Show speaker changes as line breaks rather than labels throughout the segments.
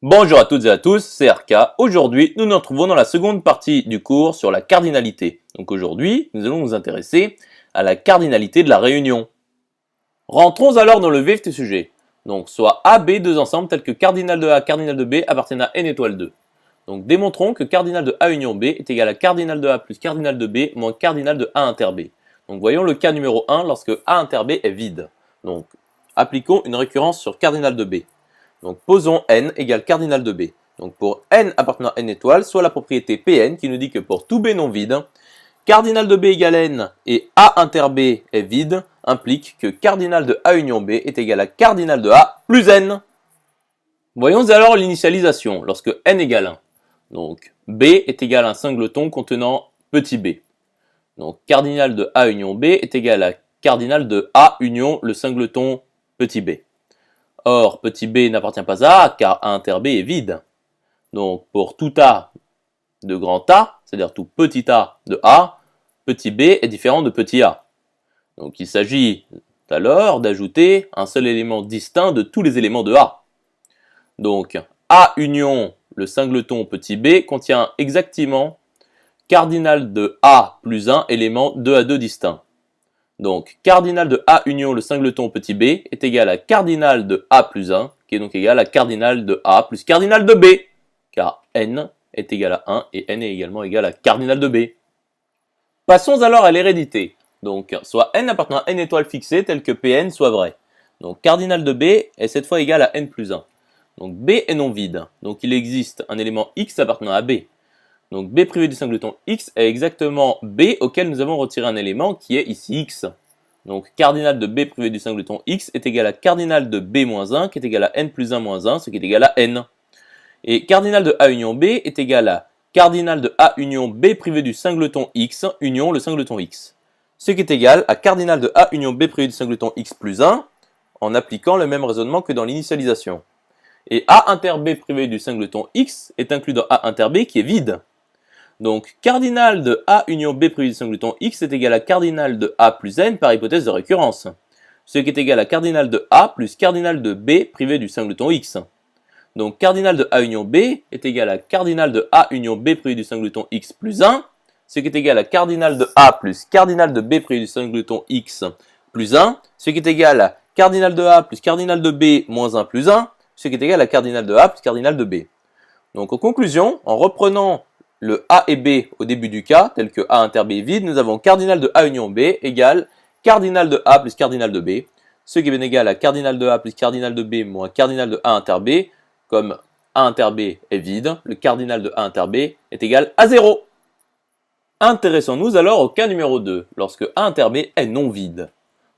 Bonjour à toutes et à tous, c'est RK. Aujourd'hui, nous nous retrouvons dans la seconde partie du cours sur la cardinalité. Donc aujourd'hui, nous allons nous intéresser à la cardinalité de la réunion. Rentrons alors dans le vif du sujet. Donc soit A, B, deux ensembles tels que cardinal de A, cardinal de B appartiennent à n étoile 2. Donc démontrons que cardinal de A union B est égal à cardinal de A plus cardinal de B moins cardinal de A inter B. Donc voyons le cas numéro 1 lorsque A inter B est vide. Donc appliquons une récurrence sur cardinal de B. Donc posons n égale cardinal de B. Donc pour n appartenant à n étoile, soit la propriété Pn qui nous dit que pour tout B non vide, cardinal de B égale n et A inter B est vide, implique que cardinal de A union B est égal à cardinal de A plus n. Voyons alors l'initialisation lorsque n égale 1. Donc B est égal à un singleton contenant petit b. Donc cardinal de A union B est égal à cardinal de A union le singleton petit b. Or, petit b n'appartient pas à A, car A inter B est vide. Donc, pour tout A de grand A, c'est-à-dire tout petit a de A, petit b est différent de petit a. Donc, il s'agit alors d'ajouter un seul élément distinct de tous les éléments de A. Donc, A union le singleton petit b contient exactement cardinal de A plus 1 élément 2 à 2 distincts. Donc, cardinal de A union le singleton petit b est égal à cardinal de A plus 1, qui est donc égal à cardinal de A plus cardinal de B, car n est égal à 1 et n est également égal à cardinal de B. Passons alors à l'hérédité. Donc, soit n appartenant à n étoiles fixées tel que Pn soit vrai. Donc, cardinal de B est cette fois égal à n plus 1. Donc, B est non vide. Donc, il existe un élément x appartenant à B. Donc B privé du singleton x est exactement B auquel nous avons retiré un élément qui est ici x. Donc cardinal de B privé du singleton x est égal à cardinal de B moins 1 qui est égal à n plus 1 moins 1, ce qui est égal à n. Et cardinal de A union B est égal à cardinal de A union B privé du singleton x union le singleton x. Ce qui est égal à cardinal de A union B privé du singleton x plus 1 en appliquant le même raisonnement que dans l'initialisation. Et A inter B privé du singleton x est inclus dans A inter B qui est vide. Donc, cardinal de A union B privé du singleton x est égal à cardinal de A plus n par hypothèse de récurrence, ce qui est égal à cardinal de A plus cardinal de B privé du singleton x. Donc, cardinal de A union B est égal à cardinal de A union B privé du singleton x plus 1, ce qui est égal à cardinal de A plus cardinal de B privé du singleton x plus 1, ce qui est égal à cardinal de A plus cardinal de B moins 1 plus 1, ce qui est égal à cardinal de A plus cardinal de B. Donc, en conclusion, en reprenant le A et B au début du cas, tel que A inter B est vide, nous avons cardinal de A union B égale cardinal de A plus cardinal de B, ce qui est bien égal à cardinal de A plus cardinal de B moins cardinal de A inter B. Comme A inter B est vide, le cardinal de A inter B est égal à 0. Intéressons-nous alors au cas numéro 2, lorsque A inter B est non vide.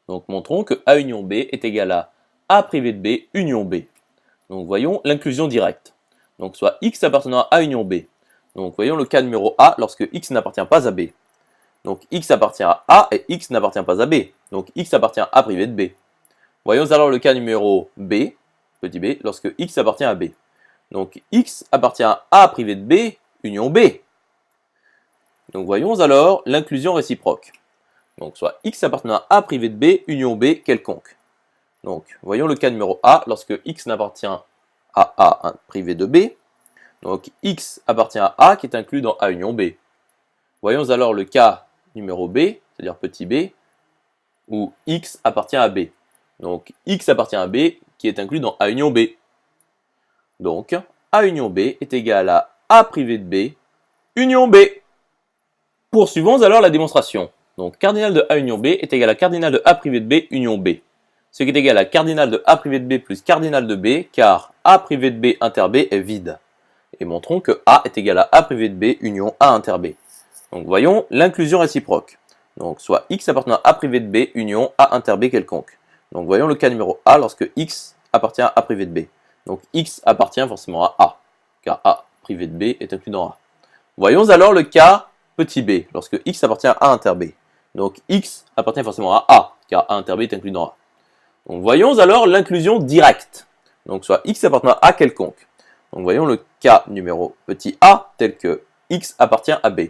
Donc montrons que A union B est égal à A privé de B union B. Donc voyons l'inclusion directe. Donc soit x appartenant à A union B. Donc voyons le cas numéro A lorsque x n'appartient pas à B. Donc x appartient à A et x n'appartient pas à B. Donc x appartient à A privé de B. Voyons alors le cas numéro B, petit b, lorsque x appartient à B. Donc x appartient à A privé de B union B. Donc voyons alors l'inclusion réciproque. Donc soit x appartenant à A privé de B union B quelconque. Donc voyons le cas numéro A lorsque x n'appartient à A privé de B. Donc x appartient à A qui est inclus dans A union B. Voyons alors le cas numéro B, c'est-à-dire petit b, où x appartient à B. Donc x appartient à B qui est inclus dans A union B. Donc A union B est égal à A privé de B union B. Poursuivons alors la démonstration. Donc cardinal de A union B est égal à cardinal de A privé de B union B. Ce qui est égal à cardinal de A privé de B plus cardinal de B, car A privé de B inter B est vide. Et montrons que A est égal à A privé de B union A inter B. Donc voyons l'inclusion réciproque. Donc soit x appartenant à A privé de B union A inter B quelconque. Donc voyons le cas numéro A lorsque x appartient à A privé de B. Donc x appartient forcément à A, car A privé de B est inclus dans A. Voyons alors le cas petit b, lorsque x appartient à A inter B. Donc x appartient forcément à A, car A inter B est inclus dans A. Donc voyons alors l'inclusion directe. Donc soit x appartenant à A quelconque. Donc voyons le cas numéro petit a tel que x appartient à B.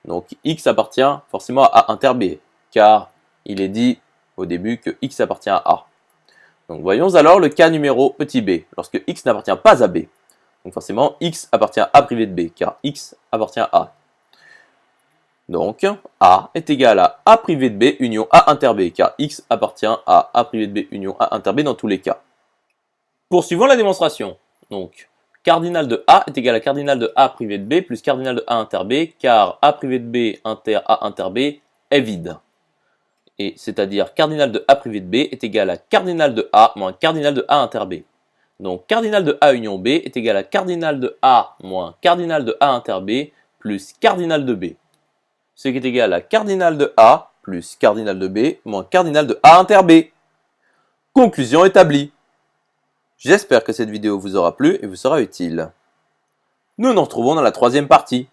Donc x appartient forcément à A inter B, car il est dit au début que x appartient à A. Donc voyons alors le cas numéro petit b, lorsque x n'appartient pas à B. Donc Donc forcément, x appartient à A privé de B, car x appartient à A. Donc, A est égal à A privé de B union A inter B, car x appartient à A privé de B union A inter B dans tous les cas. Poursuivons la démonstration. Donc, cardinal de A est égal à cardinal de A privé de B plus cardinal de A inter B, car A privé de B inter A inter B est vide. Et c'est-à-dire cardinal de A privé de B est égal à cardinal de A moins cardinal de A inter B. Donc, cardinal de A union B est égal à cardinal de A moins cardinal de A inter B plus cardinal de B. Ce qui est égal à cardinal de A plus cardinal de B moins cardinal de A inter B. Conclusion établie. J'espère que cette vidéo vous aura plu et vous sera utile. Nous nous retrouvons dans la troisième partie.